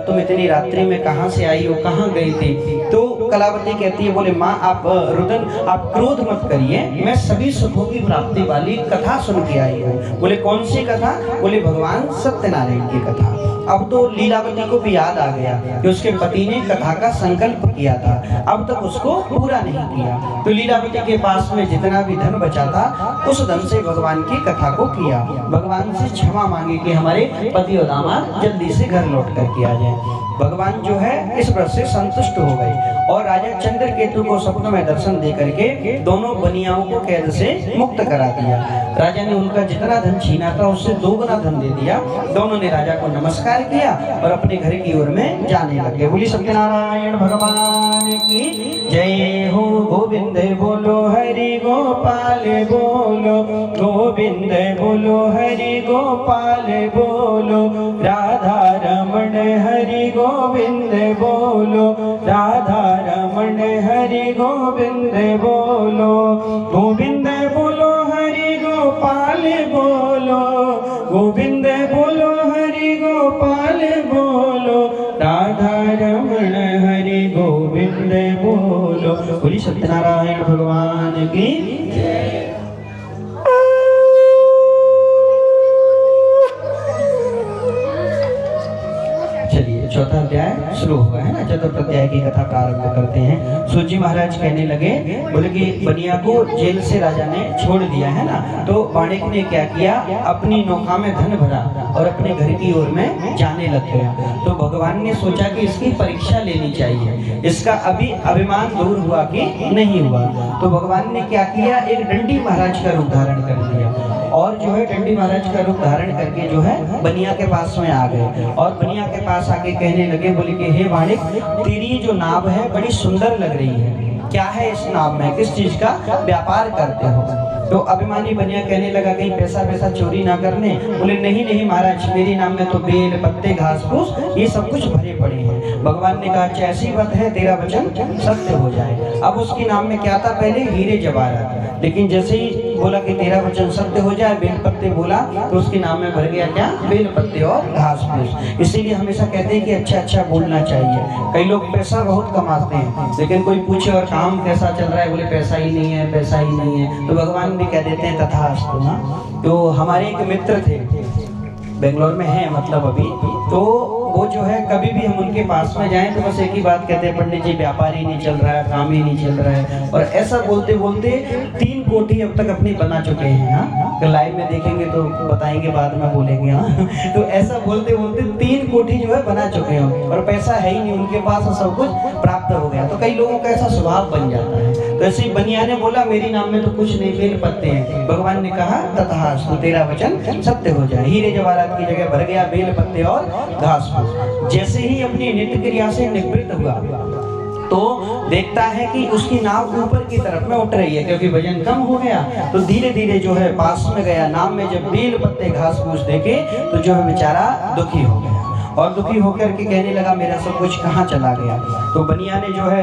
तुम इतनी रात्रि में कहाँ से आई हो, कहाँ गई थी? तो कलावती कहती है, बोले माँ आप क्रोध मत करिए, मैं सभी सुखों की प्राप्ति वाली कथा सुन के आई हूँ। बोले कौन सी कथा? बोले भगवान सत्यनारायण की कथा। अब तो लीलावती को भी याद आ गया कि उसके पति ने कथा का संकल्प किया था, अब तक उसको पूरा नहीं किया। तो लीलावती के पास में जितना भी धन बचा था उस धन से भगवान की कथा को किया, भगवान से क्षमा मांगी कि हमारे पति और दामाद जल्दी से घर लौट करके आ जाए। भगवान जो है इस व्रत से संतुष्ट हो गए और राजा चंद्रकेतु को स्वप्न में दर्शन दे करके दोनों बनियाओं को कैद से मुक्त करा दिया। राजा ने उनका जितना धन छीना था उससे 2 गुना धन दे दिया। दोनों ने राजा को नमस्कार किया और अपने घर की ओर में जाने लगे। बोली सत्यनारायण भगवान की जय हो। गोविंद बोलो हरि गोपाल बोलो, गोविंद बोलो हरि गोपाल बोलो, राधा रमण हरि गोविंद बोलो, राधा रमण रमण हरि गोविंद बोलो, गोविंद बोलो हरि गोपाल बोलो, गोविंद बोलो हरि गोपाल बोलो, राधा रमण हरि गोविंद बोलो। बोली सत्यनारायण भगवान की जय। चलिए चौथा अध्याय शुरू होगा, है ना। चतुर्थ अध्याय की कथा प्रारंभ करते हैं। सूत जी महाराज कहने लगे, बोले कि बनिया को जेल से राजा ने छोड़ दिया, है ना। तो वाणिक ने क्या किया, अपनी नौका में धन भरा और अपने घर की ओर में जाने लग गया। तो भगवान ने सोचा कि इसकी परीक्षा लेनी चाहिए, इसका अभी अभिमान दूर हुआ कि नहीं हुआ। तो भगवान ने क्या किया, एक डंडी महाराज का रूप धारण कर दिया और जो है डंडी महाराज का रूप धारण करके जो है बनिया के पास में आ गए और बनिया के पास आके कहने लगे, बोले कि हे वाणिक, तेरी जो नाव है बड़ी सुंदर लग रही है, क्या है इस नाव में, किस चीज का व्यापार करते हो। तो अभिमानी बनिया कहने लगा, कहीं पैसा चोरी ना करने। बोले नहीं नहीं महाराज, मेरी नाम में तो बेल पत्ते घास फूस ये सब कुछ भरे पड़े हैं। भगवान ने कहा, अच्छा ऐसी बात है, तेरा वचन सत्य हो जाए। अब उसके नाम में क्या था, पहले हीरे जवाहरात, लेकिन जैसे ही बोला कि तेरा वचन सत्य हो जाए, बेल पत्ते बोला, तो उसके नाम में भर गया क्या, बेल पत्ते और घास फूस। इसीलिए हमेशा कहते हैं कि अच्छा बोलना चाहिए। कई लोग पैसा बहुत कमाते हैं, लेकिन कोई पूछे और काम कैसा चल रहा है, बोले पैसा ही नहीं है, पैसा ही नहीं है, तो भगवान भी कह देते हैं तथास्तु। हाँ, तो हमारे एक मित्र थे, बेंगलोर में है मतलब अभी, तो वो जो है कभी भी हम उनके पास में जाएं तो बस एक ही बात कहते हैं, पंडित जी व्यापार ही नहीं चल रहा है, काम ही नहीं चल रहा है। और ऐसा बोलते बोलते 3 कोठी अब तक अपनी बना चुके हैं। हाँ, तो लाइव में देखेंगे तो बताएंगे, बाद में बोलेंगे। हाँ, तो ऐसा बोलते बोलते 3 कोठी जो है बना चुके हैं और पैसा है ही नहीं उनके पास, सब कुछ प्राप्त हो गया। तो कई लोगों का ऐसा स्वभाव बन जाता है। तो ऐसे ही बनिया ने बोला, मेरी नाम में तो कुछ नहीं, बेल पत्ते हैं। भगवान ने कहा, तथास्तु, तेरा वचन सत्य हो जाए। हीरे जवाहरात की जगह भर गया बेल पत्ते और घास फूस। जैसे ही अपनी नित्य क्रिया से निवृत्त हुआ तो देखता है कि उसकी नाव ऊपर की तरफ में उठ रही है, क्योंकि वजन कम हो गया। तो धीरे धीरे जो है पास में गया, नाव में जब बेल पत्ते घास फूस देखे तो जो है बेचारा दुखी हो गया और दुखी होकर के कहने लगा, मेरा सब कुछ कहाँ चला गया। तो बनिया ने जो है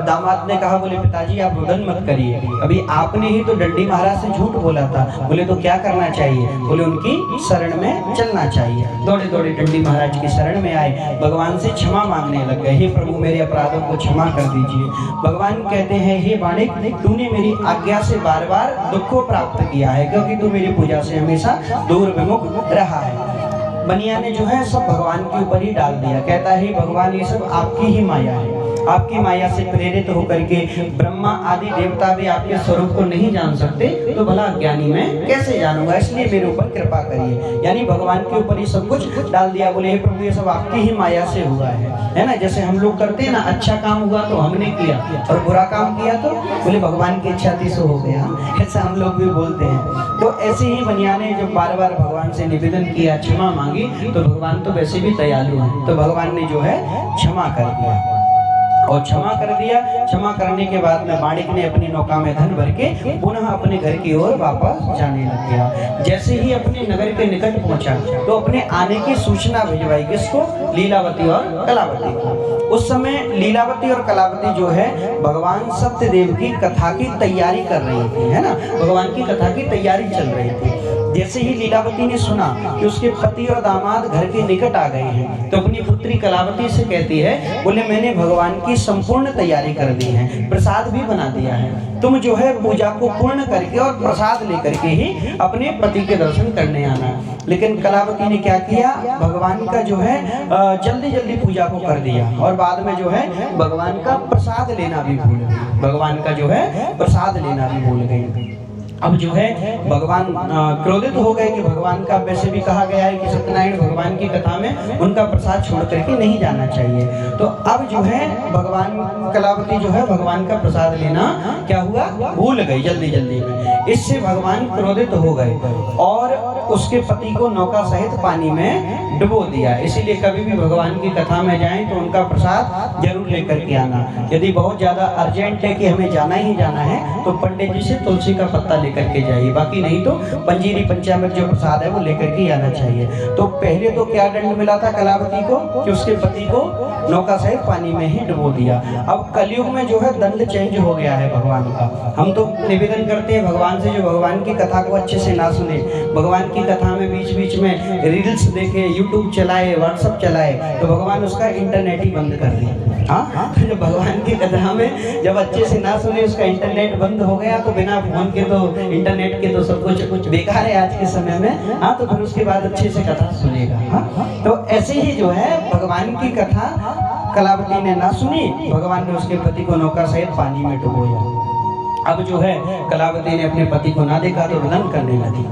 दामाद ने कहा, बोले पिताजी आप रुदन मत करिए, अभी आपने ही तो डंडी महाराज से झूठ बोला था। बोले तो क्या करना चाहिए, बोले उनकी शरण में चलना चाहिए। दौड़े दौड़े डंडी महाराज की शरण में आए, भगवान से क्षमा मांगने लग गए, हे प्रभु मेरे अपराधों को क्षमा कर दीजिए। भगवान कहते हैं, हे वाणिक, तूने मेरी आज्ञा से बार बार दुख को प्राप्त किया है, क्योंकि तू मेरी पूजा से हमेशा दूर विमुख रहा है। बनिया ने जो है सब भगवान के ऊपर ही डाल दिया, कहता है भगवान ये सब आपकी ही माया है, आपकी माया से प्रेरित होकर के ब्रह्मा आदि देवता भी आपके स्वरूप को नहीं जान सकते, तो भला ज्ञानी मैं कैसे जानूंगा, इसलिए मेरे ऊपर कृपा करिए। यानी भगवान के ऊपर ही सब कुछ डाल दिया। बोले हे प्रभु ये सब आपकी ही माया से हुआ है ना। जैसे हम लोग करते हैं ना, अच्छा काम हुआ तो हमने किया और बुरा काम किया तो बोले भगवान की इच्छा थी सो हो गया, ऐसा हम लोग भी बोलते हैं। तो ऐसे ही बनिया ने जब बार बार भगवान से निवेदन किया, क्षमा मांगी, तो भगवान तो वैसे भी दयालु हैं, तो भगवान ने जो है क्षमा कर दिया और क्षमा कर दिया। क्षमा करने के बाद में वाणिक ने अपनी नौका में धन भर के पुनः अपने घर की ओर वापस जाने लग गया। जैसे ही अपने नगर के निकट पहुंचा तो अपने आने की सूचना भिजवाई, किसको, लीलावती और कलावती को। उस समय लीलावती और कलावती जो है भगवान सत्यदेव की कथा की तैयारी कर रही थी, है ना, भगवान की कथा की तैयारी चल रही थी। जैसे ही लीलावती ने सुना कि उसके पति और दामाद घर के निकट आ गए हैं, तो अपनी पुत्री कलावती से कहती है, बोले मैंने भगवान की संपूर्ण तैयारी कर दी है, प्रसाद भी बना दिया है, तुम जो है पूजा को पूर्ण करके और प्रसाद लेकर के ही अपने पति के दर्शन करने आना। लेकिन कलावती ने क्या किया, भगवान का जो है जल्दी जल्दी पूजा को कर दिया और बाद में जो है भगवान का प्रसाद लेना भी भूल गई, भगवान का जो है प्रसाद लेना भी भूल गई। अब जो है भगवान क्रोधित हो गए कि भगवान का, वैसे भी कहा गया है कि सत्यनारायण भगवान की कथा में उनका प्रसाद छोड़ करके नहीं जाना चाहिए। तो अब जो है भगवान कलावती जो है भगवान का प्रसाद लेना क्या हुआ, भूल गई जल्दी जल्दी में। इससे भगवान क्रोधित हो गए और उसके पति को नौका सहित पानी में डुबो दिया। इसीलिए कभी भी भगवान की कथा में जाएं तो उनका प्रसाद जरूर लेकर के आना। यदि बहुत ज्यादा अर्जेंट है कि हमें जाना ही जाना है तो पंडित जी से तुलसी का पत्ता लेकर के जाइए, बाकी नहीं तो पंजीरी पंचामृत जो प्रसाद है वो लेकर के आना चाहिए। तो पहले तो क्या दंड दंड मिला था कलावती को कि उसके पति को नौका सहित पानी में ही डुबो दिया। अब कलयुग में जो है दंड चेंज हो गया है भगवान का। हम तो निवेदन करते हैं भगवान से, जो भगवान की कथा को अच्छे से ना सुने, भगवान की कथा में बीच बीच में रील्स देखे, यूट्यूब चलाए, व्हाट्सअप चलाए, तो भगवान उसका इंटरनेट ही बंद कर दिया। हाँ, तो जब भगवान की कथा में जब अच्छे से ना सुने, उसका इंटरनेट बंद हो गया, तो बिना फोन के तो इंटरनेट के तो सब कुछ बेकार है आज के समय में। हाँ, तो फिर उसके बाद अच्छे से कथा सुनेगा। हाँ, तो ऐसे ही जो है भगवान की कथा कलावती ने ना सुनी, भगवान ने उसके पति को नौका सहित पानी में डुबोया। अब जो है कलावती ने अपने पति को ना देखा तो रुदन करने लगी।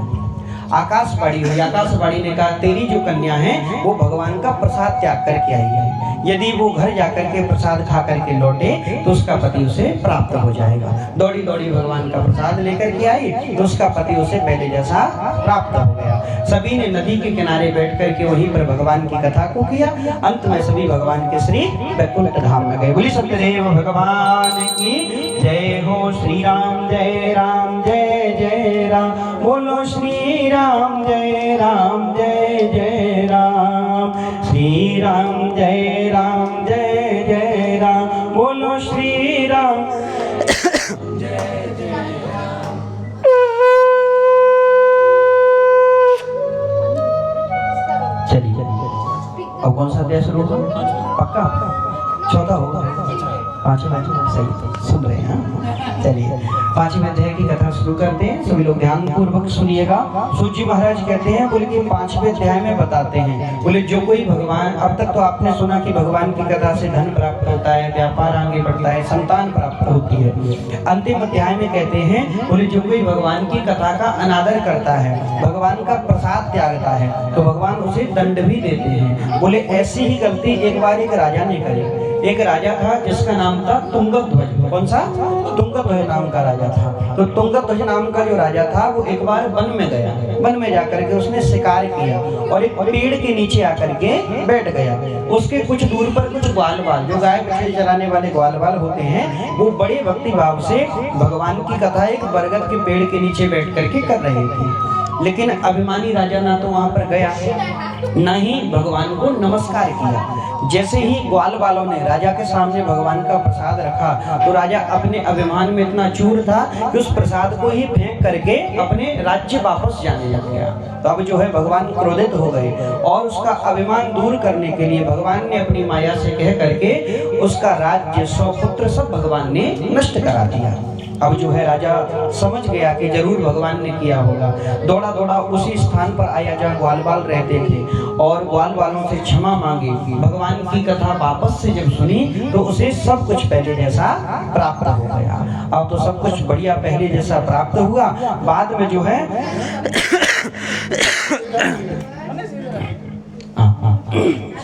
आकाशवाणी हुई, आकाशवाणी ने कहा तेरी जो कन्या है वो भगवान का प्रसाद त्याग करके आई है, यदि वो घर जाकर के प्रसाद खा करके लौटे तो उसका पति उसे प्राप्त हो जाएगा। दौड़ी दौड़ी भगवान का प्रसाद लेकर के आई तो उसका पति उसे पहले जैसा प्राप्त हो गया। सभी ने नदी के किनारे बैठ करके वहीं पर भगवान की कथा को किया। अंत में सभी भगवान के श्री वैकुंठ धाम में गए। बोली सत्यदेव भगवान की जय हो। श्री राम जय राम जय जय राम, बोलो श्री राम जय राम जय जय राम, श्री राम जय राम जय जय राम, बोलो श्री राम जय जय राम। चलिए अब कौन सा अध्याय शुरू होगा? पक्का चौथा होगा, पांचवा सही सुन रहे हैं। चलिए पांचवें अध्याय की कथा शुरू करते हैं, सभी लोग ध्यान पूर्वक सुनिएगा। सूत जी महाराज कहते हैं, बोले कि पांचवें अध्याय में बताते हैं, बोले जो कोई भगवान, अब तक तो आपने सुना कि भगवान की कथा से धन प्राप्त होता है, व्यापार आगे बढ़ता है, संतान प्राप्त होती है। अंतिम अध्याय में कहते हैं, बोले जो कोई भगवान की कथा का अनादर करता है, भगवान का प्रसाद त्यागता है, तो भगवान उसे दंड भी देते हैं। बोले ऐसी ही गलती एक बार एक राजा ने करी। एक राजा था जिसका नाम था तुंगध्वज। कौन सा? तुंगध्वज नाम का राजा था। तो तुंगध्वज नाम का जो राजा था वो एक बार वन में गया। वन में जाकर के उसने शिकार किया और एक पेड़ के नीचे आकर के बैठ गया। उसके कुछ दूर पर कुछ ग्वालवाल, जो गाय भैंस चराने वाले ग्वालवाल होते हैं, वो बड़े भक्ति भाव से भगवान की कथा एक बरगद के पेड़ के नीचे बैठ करके कर रहे थे। लेकिन अभिमानी राजा ना तो वहां पर गया, ना ही भगवान को नमस्कार किया। जैसे ही ग्वाल वालों ने राजा के सामने भगवान का प्रसाद रखा तो राजा अपने अभिमान में इतना चूर था कि उस प्रसाद को ही फेंक करके अपने राज्य वापस जाने लग गया। तो अब जो है भगवान क्रोधित हो गए और उसका अभिमान दूर करने के लिए भगवान ने अपनी माया से कह करके उसका राज्य, 100 पुत्र सब भगवान ने नष्ट करा दिया। अब जो है राजा समझ गया कि जरूर भगवान ने किया होगा। दौड़ा दौड़ा उसी स्थान पर आया जहाँ ग्वालवाल रहते थे और ग्वालवालों से क्षमा मांगी। भगवान की कथा वापस से जब सुनी तो उसे सब कुछ पहले जैसा प्राप्त हो गया। अब तो सब कुछ बढ़िया पहले जैसा प्राप्त हुआ। बाद में जो है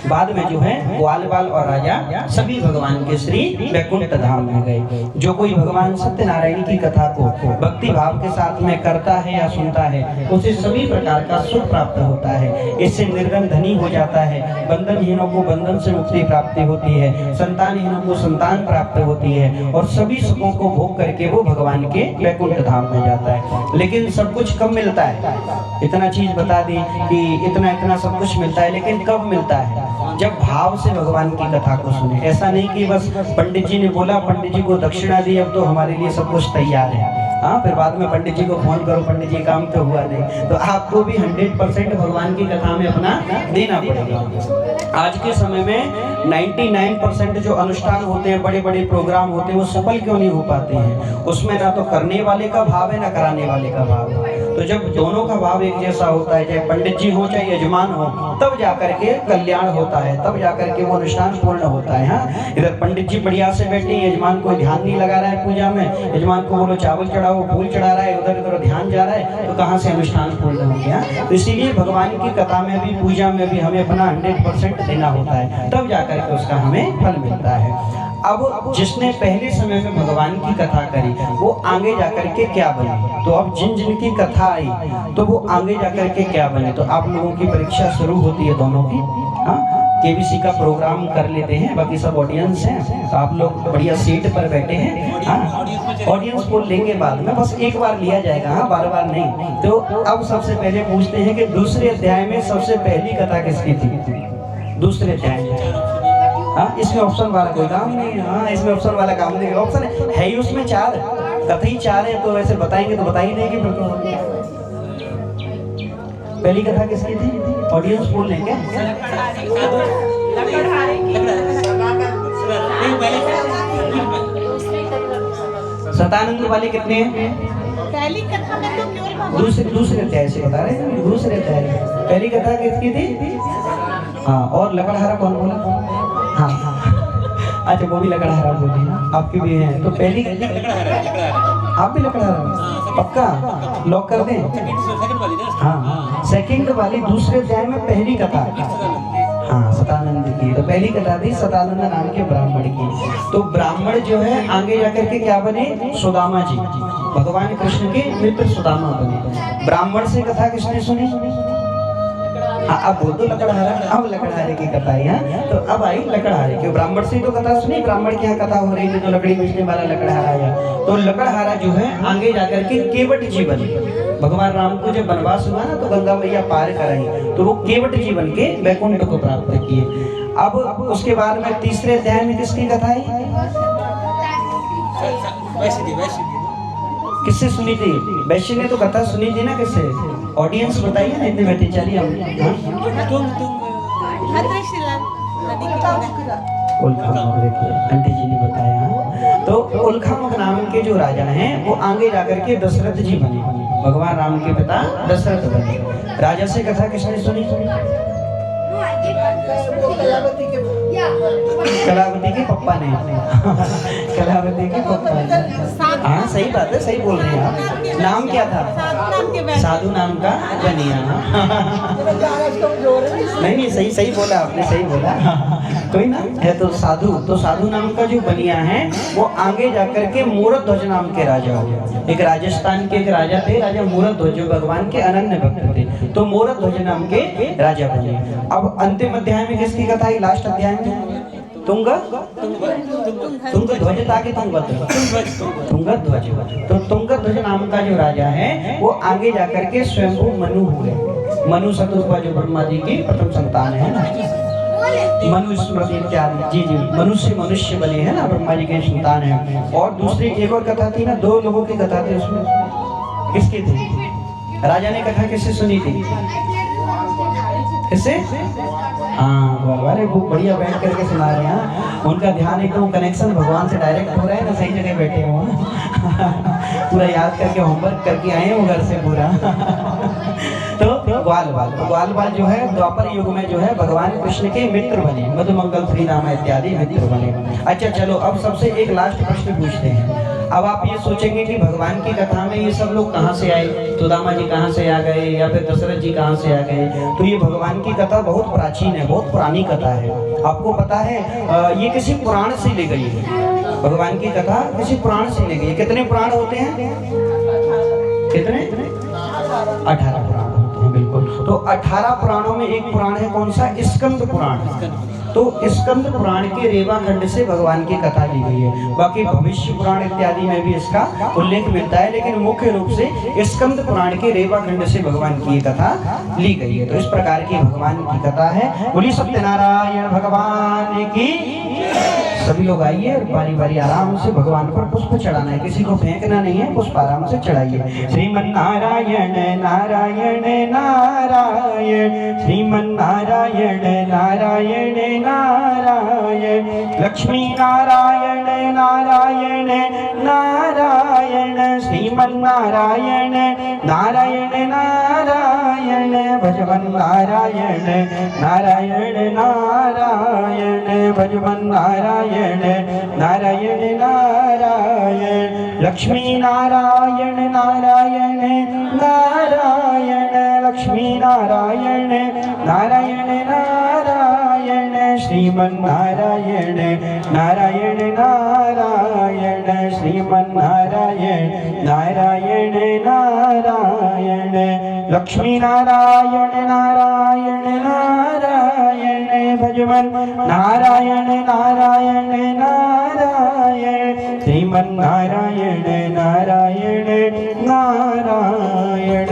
बाद में जो है ग्वालवाल और राजा सभी भगवान के श्री वैकुंठ धाम में गए। जो कोई भगवान सत्यनारायण की कथा को भक्ति भाव के साथ में करता है या सुनता है उसे सभी प्रकार का सुख प्राप्त होता है। इससे निर्धन धनी हो जाता है, बंधनहीनों को बंधन से मुक्ति प्राप्ति होती है, संतानहीनों को संतान प्राप्त होती है और सभी सुखों को भोग करके वो भगवान के वैकुंठ धाम में जाता है। लेकिन सब कुछ कब मिलता है? इतना चीज बता दी कि इतना इतना सब कुछ मिलता है, लेकिन कब मिलता है? जब भाव से भगवान की कथा को सुने। ऐसा नहीं कि बस पंडित जी ने बोला, पंडित जी को दक्षिणा दी, अब तो हमारे लिए सब कुछ तैयार है। हाँ, फिर बाद में पंडित जी को फोन करो, पंडित जी काम तो हुआ नहीं। तो आपको भी 100% भगवान की कथा में अपना देना पड़ेगा। आज के समय में 99% जो अनुष्ठान होते हैं, बड़े बड़े प्रोग्राम होते हैं, वो सफल क्यों नहीं हो पाते हैं? उसमें ना तो करने वाले का भाव है, ना कराने वाले का भाव है। तो जब दोनों का भाव एक जैसा होता है, चाहे पंडित जी हो चाहे यजमान हो, तब जाकर के कल्याण होता है, तब जाकर के वो अनुष्ठान पूर्ण होता है। हाँ, इधर पंडित जी बढ़िया से बैठे, यजमान कोई ध्यान नहीं लगा रहा है पूजा में, यजमान को बोलो चावल चढ़ाओ, फूल चढ़ा रहा है, उधर उधर ध्यान जा रहा है, तो कहाँ से अनुष्ठान पूर्ण हो गया? तो इसीलिए भगवान की कथा में भी, पूजा में भी हमें अपना 100% देना होता है, तब जाकर के उसका हमें फल मिलता है। अब जिसने पहले समय में भगवान की कथा करी वो आगे जाकर के क्या बने? तो अब जिन जिन की कथा आई तो वो आगे जाकर के क्या बने? तो आप लोगों की परीक्षा शुरू होती है दोनों की। हाँ, केबीसी का प्रोग्राम कर लेते हैं, बाकी सब ऑडियंस हैं, तो आप लोग बढ़िया सीट पर बैठे हैं। हाँ, ऑडियंस को लेंगे बाद में, बस एक बार लिया जाएगा, हाँ बार बार नहीं। तो अब सबसे पहले पूछते हैं कि दूसरे अध्याय में सबसे पहली कथा किसकी थी? दूसरे अध्याय में, हाँ इसमें ऑप्शन वाला कोई काम नहीं है। हाँ इसमें ऑप्शन वाला काम नहीं है, ऑप्शन है ही उसमें 4 कथा ही 4 है, तो वैसे बताएंगे तो बता ही देंगे फिर तो। पहली कथा किसकी थी? ऑडियंस बोल रहे हैं क्या? सतानंद वाले कितने हैं? पहली कथा में तो केवल भगवान दूसरे अध्याय से बता रहे हैं, दूसरे अध्याय। पहली कथा किसकी थी? हाँ, और लकड़हारा कौन बोला? हाँ हाँ, अच्छा वो भी लकड़हारा बोली, आपकी भी है। तो पहली आप भी लकड़हारा पक्का लॉक कर दें? हाँ, सेकंड वाली दूसरे अध्याय में पहली कथा, हाँ सतानंद की। तो पहली कथा थी सतानंद नाम के ब्राह्मण की। तो ब्राह्मण जो है आगे जाकर के क्या बने? सुदामा जी, भगवान कृष्ण के मित्र सुदामा बने। ब्राह्मण से कथा किसने सुनी? हाँ अब बोल दो लकड़हारा। अब लकड़हारे की कथा है। तो अब आई लकड़हारे की। ब्राह्मण से तो कथा सुनी, ब्राह्मण की यहाँ कथा हो रही थी, तो लकड़ी बेचने वाला लकड़हारा आया। तो लकड़हारा जो है आगे जाकर के केवट जी बने। भगवान राम को जब वनवास हुआ ना, तो गंगा मैया पार कराई, तो वो केवट जी बन के वैकुंठ को प्राप्त किए। अब उसके बाद में तीसरे अध्याय में किसकी कथा है? किससे सुनी थी? वैश्य ने तो कथा सुनी थी ना, किससे? ऑडियंस बताइए ना, इतने बैठे। चलिए हम उल्खामुख, देखिए आंटी जी ने बताया। तो उल्खामुख नाम के जो राजा हैं वो आगे जाकर के दशरथ जी बने, भगवान राम के पिता दशरथ बने। राजा से कथा किसने सुनी? कलावती के पप्पा ने। कलावती के पप्पा ने। हाँ सही बात है, सही बोल रहे हैं आप। नाम क्या था? साधु नाम का बनिया। नहीं सही सही बोला आपने, सही बोला। कोई ना है तो साधु, तो साधु नाम का जो बनिया है वो आगे जाकर के मूरध्वज नाम के राजा हुए। एक राजस्थान के एक राजा थे, राजा मूरध्वज, जो भगवान के अनन्य भक्त थे, तो मूरध्वज नाम के राजा बने। अब अंतिम अध्याय में किसकी कथा है? लास्ट अध्याय में तुंग ध्वज ताकि तुंगध्वज। तो तुंगध्वज नाम का जो राजा है वो आगे जाकर के स्वयंभू मनु हुए। मनु शतरूपा जो ब्रह्मा जी की प्रथम संतान है ना, मनु स्मृति इत्यादि। जी जी, मनुष्य बने हैं ना, ब्रह्मा जी के संतान है। और दूसरी एक और कथा थी ना, 2 लोगों की कथा थी, उसमें किसकी थी? राजा ने कथा किससे सुनी थी? किससे? हाँ वाले वो बढ़िया बैठ करके सुना रहे हैं। उनका ध्यान एकदम कनेक्शन भगवान से डायरेक्ट हो रहा है ना, सही जगह बैठे हो। पूरा याद करके होमवर्क करके आए हैं वो घर से पूरा। तो ग्वालवाल जो है द्वापर युग में जो है भगवान कृष्ण के मित्र बने, मधुमंगल श्रीराम इत्यादि मित्र बने। अच्छा चलो अब सबसे एक लास्ट प्रश्न पूछते हैं। अब आप ये सोचेंगे कि भगवान की कथा में ये सब लोग कहाँ से आए? सुदामा जी कहाँ से आ गए, या फिर दशरथ जी कहाँ से आ गए? तो ये भगवान की कथा बहुत प्राचीन है, बहुत पुरानी कथा है। आपको पता है ये किसी पुराण से ली गई है। भगवान की कथा किसी पुराण से ली गई है। कितने पुराण होते हैं? कितने? 18 पुराण होते हैं, बिल्कुल। तो 18 पुराणों में एक पुराण है, कौन सा? स्कंद पुराण। तो स्कंद पुराण के रेवा खंड से भगवान की कथा ली गई है। बाकी भविष्य पुराण इत्यादि में भी इसका उल्लेख मिलता है, लेकिन मुख्य रूप से स्कंद पुराण के रेवा खंड से भगवान की कथा ली गई है। तो इस प्रकार की भगवान की कथा है। बोली सत्यनारायण भगवान की। सभी लोग आइए और बारी बारी आराम से भगवान पर पुष्प चढ़ाना है, किसी को फेंकना नहीं है, पुष्प आराम से चढ़ाइए। श्रीमन नारायण नारायण नारायण, श्रीमन नारायण नारायण नारायण, लक्ष्मी नारायण नारायण नारायण, श्रीमन नारायण नारायण नारायण, भजवन नारायण नारायण नारायण, भजवन नारायण नारायण नारायण, लक्ष्मी नारायण नारायण नारायण, लक्ष्मी नारायण नारायण नारायण, श्रीमन नारायण नारायण नारायण, श्रीमन नारायण नारायण नारायण, लक्ष्मी नारायण नारायण नारायण, भजमन नारायण नारायण नारायण श्रीमन नारायण नारायण नारायण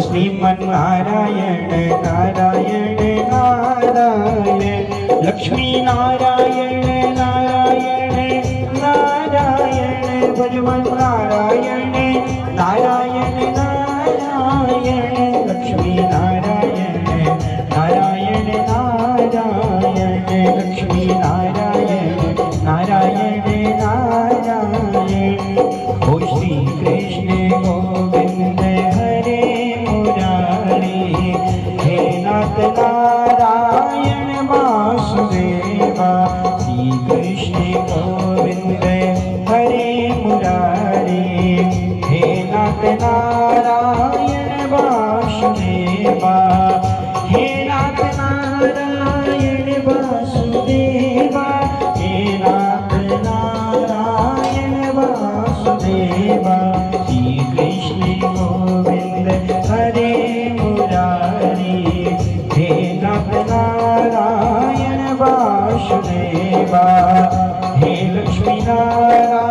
श्रीमन नारायण नारायण नारायण लक्ष्मी नारायण नारायण नारायण भजमन नारायण नारायण नारायण लक्ष्मी नारायण नारायण नारायण लक्ष्मी नारायण नारायण नारायण ओ श्री कृष्ण गोविंद हरे मुरारी हे नाथ नारायण वासुदेवा श्री कृष्ण गोविंद हरे मुरारी हे नाथ नारायण वासुदेवा हे नाथ नारायण वासुदेवा हे नाथ नारायण वासुदेवा श्री कृष्ण गोविंद हरे मुरारी हे नाथ नारायण वासुदेवा हे लक्ष्मी नारायण